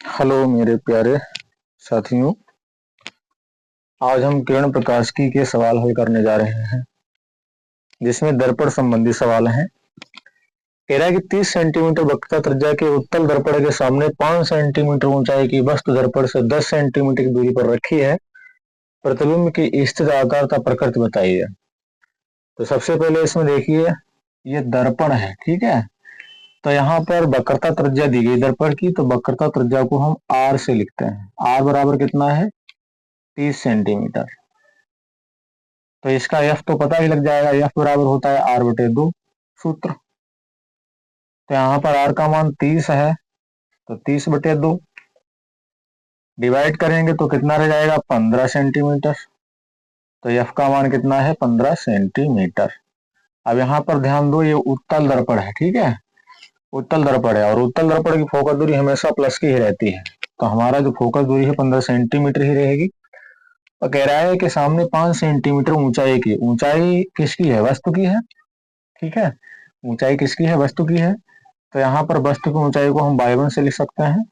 Hello मेरे प्यारे साथियों। आज हम किरण प्रकाशिकी के सवाल हल करने जा रहे हैं, जिसमें दर्पण संबंधी सवाल हैं। कह रहा है कि 30 सेंटीमीटर वक्रता त्रिज्या के उत्तल दर्पण के सामने 5 सेंटीमीटर ऊंचाई की वस्तु दर्पण से 10 सेंटीमीटर की दूरी पर रखी है। प्रतिबिंब की स्थित आकार तथा प्रकृति बताइए। तो सबसे पहले इसमें देखिए, ये दर्पण है, ठीक है। तो यहाँ पर वक्रता त्रिज्या दी गई दर्पण की, तो वक्रता त्रिज्या को हम आर से लिखते हैं। आर बराबर कितना है? 30 सेंटीमीटर। तो इसका एफ तो पता ही लग जाएगा, एफ बराबर होता है आर बटे 2 सूत्र। तो यहाँ पर आर का मान 30 है, तो 30 बटे 2 डिवाइड करेंगे तो कितना रह जाएगा? 15 सेंटीमीटर। तो एफ का मान कितना है? 15 सेंटीमीटर। अब यहाँ पर ध्यान दो, ये उत्तल दर्पण है, ठीक है। उत्तल दर्पण है और उत्तल दर्पण की फोकस दूरी हमेशा प्लस की ही रहती है। तो हमारा जो फोकस दूरी है 15 सेंटीमीटर ही रहेगी। और कह रहा है कि सामने 5 सेंटीमीटर ऊंचाई की, ऊंचाई किसकी है? वस्तु की है, ठीक है। ऊंचाई किसकी है? वस्तु की है। तो यहाँ पर वस्तु की ऊंचाई को हम y1 से लिख सकते हैं,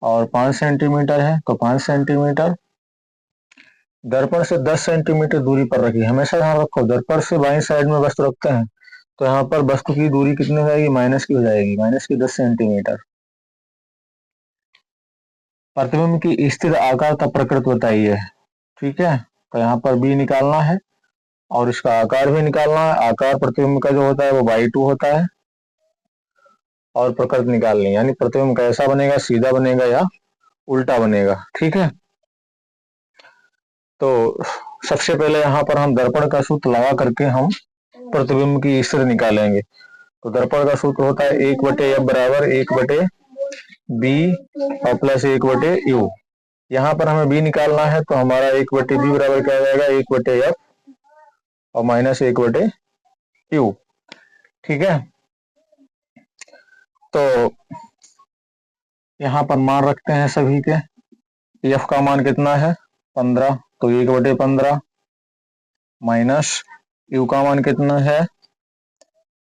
और 5 सेंटीमीटर है तो 5 सेंटीमीटर दर्पण से 10 सेंटीमीटर दूरी पर रखी। हमेशा ध्यान रखो, दर्पण से बाईं साइड में वस्तु रखते हैं तो यहाँ पर वस्तु की दूरी कितनी हो जाएगी? माइनस की हो जाएगी, माइनस की 10 सेंटीमीटर। प्रतिबिंब की स्थिर आकार तथा प्रकृति बताइए, ठीक है। तो यहाँ पर बी निकालना है और इसका आकार भी निकालना है। आकार प्रतिबिंब का जो होता है वो y2 होता है, और प्रकृति निकालनी, यानी प्रतिबिंब कैसा बनेगा? सीधा बनेगा या उल्टा बनेगा, ठीक है। तो सबसे पहले यहाँ पर हम दर्पण का सूत्र लगा करके हम प्रतिबिंब की स्थिति निकालेंगे। तो दर्पण का सूत्र होता है 1/f बराबर 1/b और प्लस 1/u। यहाँ पर हमें b निकालना है, तो हमारा 1/b बराबर क्या हो जाएगा? 1/f और माइनस 1/u, ठीक है। तो यहाँ पर मान रखते हैं सभी के। एफ का मान कितना है? 15, तो 1/15 माइनस यू का मान कितना है?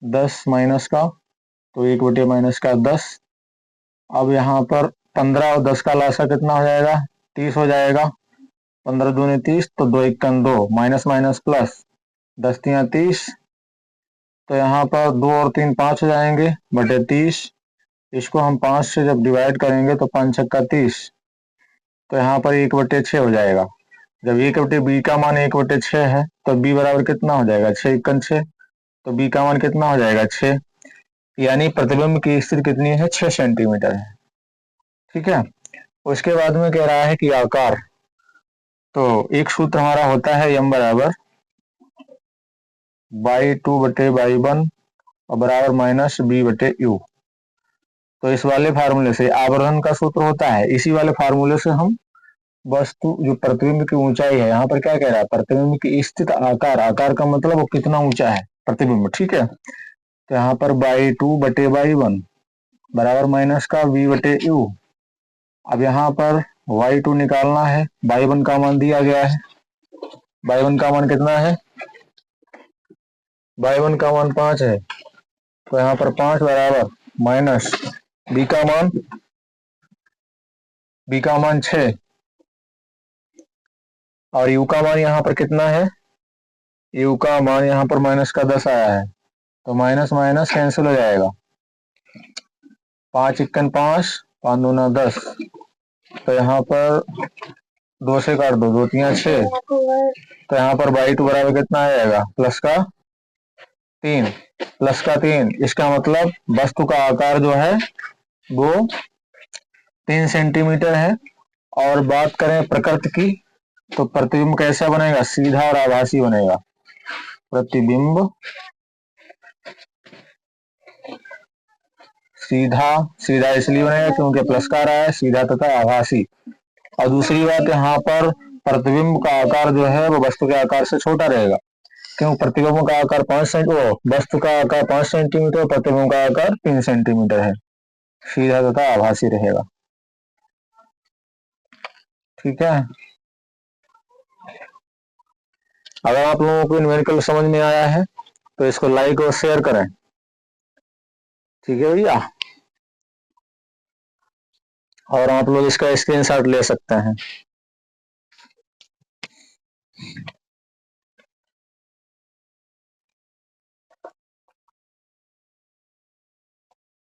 10 माइनस का, तो 1/-10। अब यहाँ पर 15 और 10 का लासा कितना हो जाएगा? 30 हो जाएगा। 15 दूनी 30, तो 2 1 2 माइनस माइनस प्लस 10 3 30। तो यहाँ पर 2 और 3 5 हो जाएंगे बटे 30। इसको हम 5 से जब डिवाइड करेंगे तो 5 6 30, तो यहाँ पर 1/6 हो जाएगा। जब 1/b का मान 1/6 है तो b बराबर कितना हो जाएगा? 6 1 6, तो b का मान कितना हो जाएगा? 6। यानी प्रतिबिंब की स्थिति कितनी है? 6 सेंटीमीटर है, ठीक है। उसके बाद में कह रहा है कि आकार, तो एक सूत्र हमारा होता है m बराबर y2/y1 और बराबर माइनस b/u। तो इस वाले फार्मूले से आवर्धन का सूत्र होता है, इसी वाले फार्मूले से हम वस्तु जो प्रतिबिंब की ऊंचाई है, यहाँ पर क्या कह रहा है? प्रतिबिंब की स्थित आकार, आकार का मतलब वो कितना ऊंचा है प्रतिबिंब, ठीक है। तो यहाँ पर y2/y1 बराबर माइनस का v/u। अब यहाँ पर y2 निकालना है, y1 का मान दिया गया है। y1 का मान कितना है? y1 का मान 5 है, तो यहाँ पर 5 बराबर माइनस b का मान 6, और u का मान यहाँ पर कितना है? u का मान यहाँ पर माइनस का 10 आया है, तो माइनस माइनस कैंसिल हो जाएगा। 5 1 5, 5 दूना 10, तो यहाँ पर 2 से काट दो, 2 3 6, तो यहाँ पर y2 बराबर कितना आ जाएगा? प्लस का 3, प्लस का 3। इसका मतलब वस्तु का आकार जो है वो 3 सेंटीमीटर है। और बात करें प्रकृति की, तो प्रतिबिंब कैसा बनेगा? सीधा और आभासी बनेगा। प्रतिबिंब सीधा, सीधा इसलिए बनेगा क्योंकि प्लस का रहा है, सीधा तथा आभासी। और दूसरी बात, यहाँ पर प्रतिबिंब का आकार जो है वो वस्तु के आकार से छोटा रहेगा, क्यों? प्रतिबिंब का आकार 5 सेंटीमीटर, वस्तु का आकार 5 सेंटीमीटर, प्रतिबिंब का आकार 3 सेंटीमीटर है। सीधा तथा आभासी रहेगा, ठीक है। अगर आप लोगों को न्यूमेरिकल समझ में आया है तो इसको लाइक और शेयर करें, ठीक है भैया। और आप लोग इसका स्क्रीनशॉट ले सकते हैं।